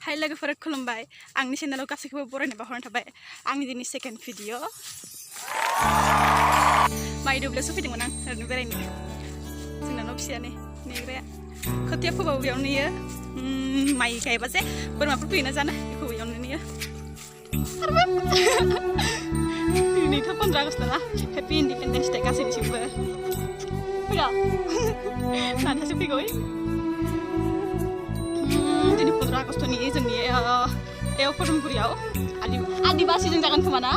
Hai लोगोफोर खुलुमबाय आंनि चेनेलाव गासैखौबो बरायनो बावहरनाय थाबाय आंनि दिनै सेकेन्ड भिडिअ माइ दुब्लियावसो फैदोंमोन आं ओरैनो बेरायनो जोंना न' फिसायानो नेग्राया खोथिया फोबाबो बेयावनो नेयो माइ गायबा जे बोरमाफोर फैयोना जानो बेखौ बेयावनो नेयो दिनैथ' 15 आगस्ट ना हेपि इन्डिपेन्डेन्स डे गासैनिसिमबो फैया सानैसो फैगौ दिनै 15 आगस्टनि जोंनि फदमगुरियाव आदिबासिजों जागोन खोमा ना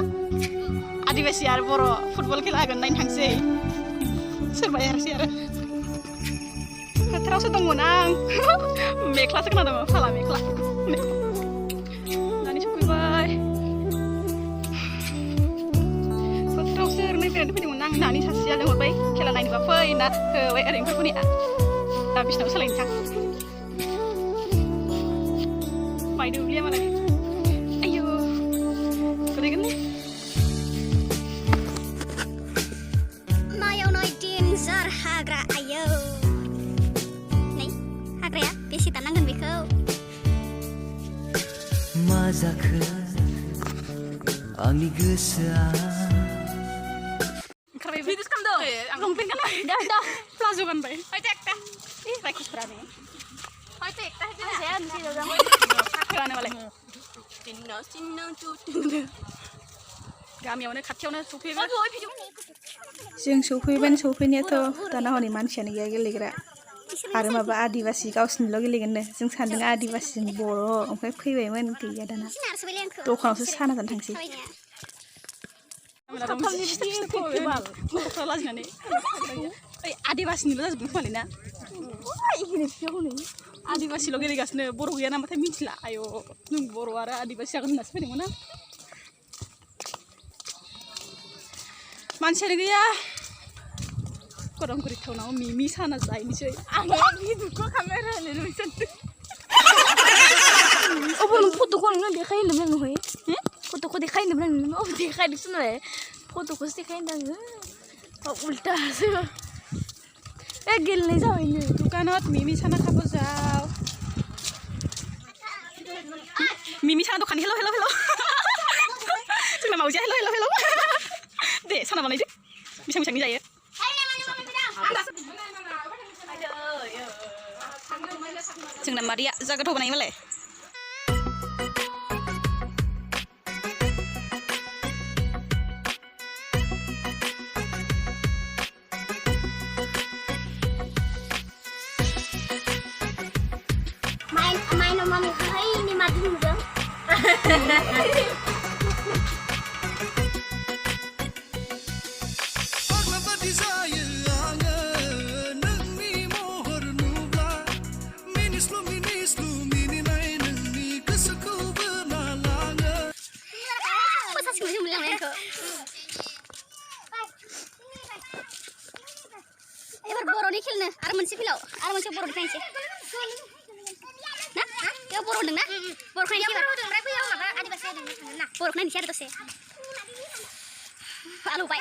आदिबासि आरो बर' फुटबल खेला होगोन नायनो थांसै सोरबा एरसै आरो फोथारावसो दंमोन आं मेख्लासो खोनादों फाला मेख्ला दानि सफैबाय फोथारावसो ओरैनो बेरायनो फैदोंमोन आं दानि सासेया लिंहरबाय खेला नायनोबा फै ना होबाय ओरैनो फैनाया दा बिसिनाव सोलायनो थां माइ दुब्लिया मालाय आयौ गोलैगोनलै मायाव नय डेन्जार हाग्रा आयौ नै हाग्राया बेसे दाननांगोन बेखौ मा जाखो आंनि गोसोआ ओंखारबाय भिडिअ खालामदों लंपेन्ट गानबाय दा प्लाजो गानबाय फायदो एकटा रायखसफोरानो फायदो एकटा साख्रानो मालाय गामियावनो खाथियावनो सफैबाय जों सफैनायाथ' दाना हनै मानसियानो गैया गेलेग्रा आरो माबा आदिबासि गावसिनिल' गेलेगोननो जों सानदों आदिबासिजों बर' ओमफ्राय फैबायमोन गैया दाना दखानावसो साना जानो थांसै लाजिनानै आदिबासिनिल' जाजोबदों खोमालै ना आदिबासिल' गेलेगासिनो बर' गैया नामाथाय मिथिला आयौ जों बर' आरो आदिबासि जागोन होननासो फैदोंमोन ना मानसियानो गैया गरमगुरि टाउनाव मिमि साना जाहैनोसै आङो भिडिअखौ खालामनो रायलायनो सानदों अब नों फट'खौ नोंनो देखायनोमोन नोङो फट'खौ देखायनोमोन नोङो अब देखायदोंसो नालाय फट'खौसो देखायनो आङो उल्टासो गेलेनाय जाबायनो दुकानात मिमि साना खाबो जाव मिमि साना दखान हेल' जोंना मावजिया हेल' दे साना बानायदो बेसेबां जायो जोंना मारिया जागोथाव बानायो मालाय Mainaw mami hai ni mati dong. Boroni khilne ar monse filaw ar monse boroni kainse na ya boron deng na borok kainse ya boron deng ra filaw maba adibasi deng na borok nani siar tose alu bai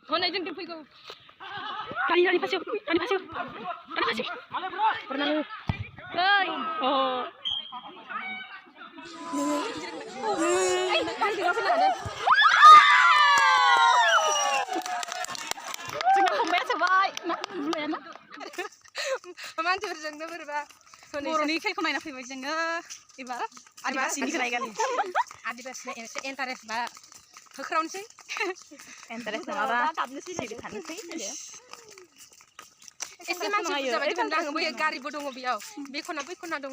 hone jeng faigo kali pasio pernah lu oi oh मानसिफोरजोंनो बोरैबा बर'नि खेलखौ नायना फैबाय जोङो एबार आदिबासिनिखौ नायगोन आदिबासिना एसे interest बा होख्रावनोसै interest नङाबा सिरि थानोसै एसे मानसिफोर जाबाय मोनदां बै गारिबो दङ बेयाव बै खना दङ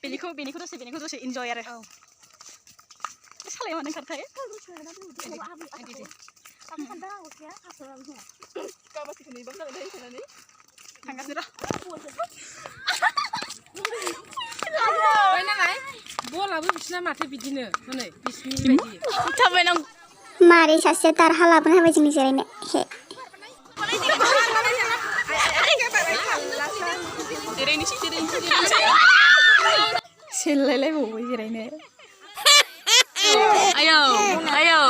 बेनिखौ दसे इन्जय आरो सालाय मानो ओंखारथाय थांगासिनो बलाबो बिसिना माथो बिदिनो हनै बिसिनि बायदि थाबायनां मारै सासे तार हालाबोन हाबाय जोंनि जिरायनो हे सेलायलायबावबाय जिरायनो आयौ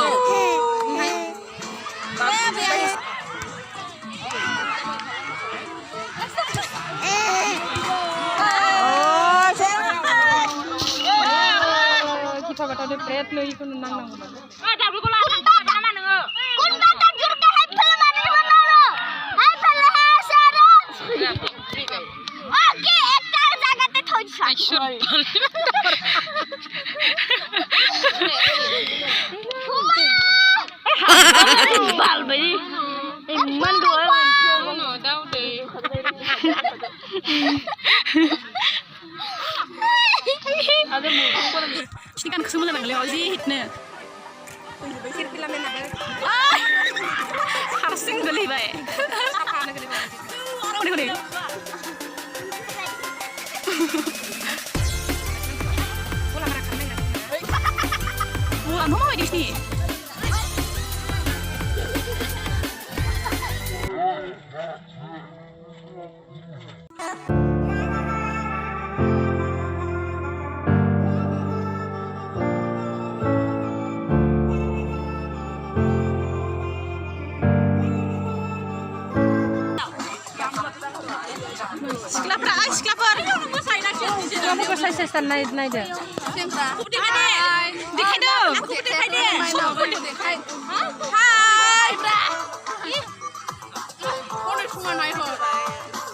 Ada pret nih ikut nang. Ini kan kesemua nang leo sih hitnya. Harus singguli baik. Udah. Wah, mau di sini. Kamu kok saya naik deh. Aku dikai deh. Hai. Kau nak cuma naik ho.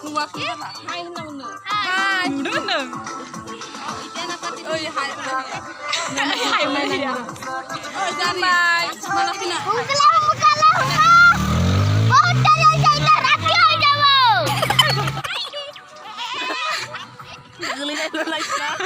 Nuak ni. Hai nang. Hai. Nang. Oh ya hai. Hai mana ya? Oh jangan. Mana pina? Gelenai lagi lah.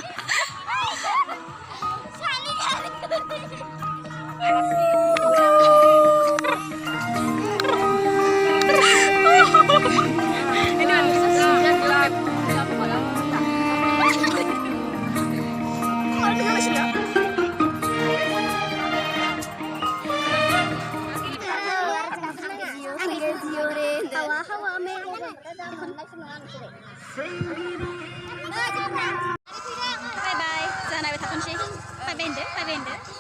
Bye bye. Jangan sampai takut sih. Bye bye.